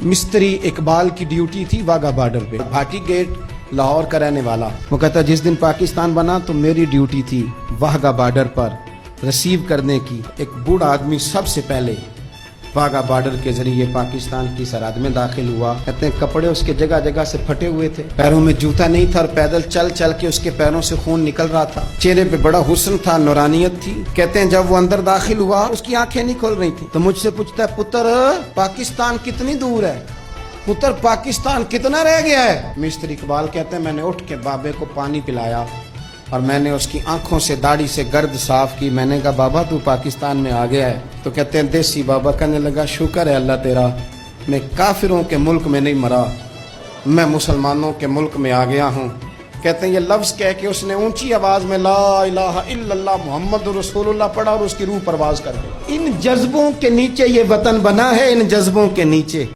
मिस्त्री इकबाल की ड्यूटी थी वाघा बॉर्डर पे, भाटी गेट, लाहौर का रहने वाला। वो कहता जिस दिन पाकिस्तान बना तो मेरी ड्यूटी थी वाघा बॉर्डर पर रिसीव करने की। एक बूढ़ा आदमी सबसे पहले वाघा बॉर्डर के जरिए पाकिस्तान की सरहद में दाखिल हुआ। कहते हैं कपड़े उसके जगह जगह से फटे हुए थे, पैरों में जूता नहीं था और पैदल चल चल के उसके पैरों से खून निकल रहा था। चेहरे पे बड़ा हुस्न था, नूरानियत थी। कहते हैं जब वो अंदर दाखिल हुआ उसकी आंखें नहीं खोल रही थी, तो मुझसे पूछता है पुत्र पाकिस्तान कितनी दूर है, पुत्र पाकिस्तान कितना रह गया है। मिस्टर इकबाल कहते हैं मैंने उठ के बाबे को पानी पिलाया और मैंने उसकी आंखों से दाढ़ी से गर्द साफ की। मैंने कहा बाबा तू पाकिस्तान में आ गया है। तो कहते हैं देसी बाबा कहने लगा शुक्र है अल्लाह तेरा, मैं काफिरों के मुल्क में नहीं मरा, मैं मुसलमानों के मुल्क में आ गया हूँ। कहते हैं ये लफ्ज कह के उसने ऊंची आवाज में ला इलाहा इल्लल्लाह मुहम्मद रसूलुल्लाह पढ़ा और उसकी रूह परवाज कर गई। इन जज्बों के नीचे ये वतन बना है, इन जज्बों के नीचे।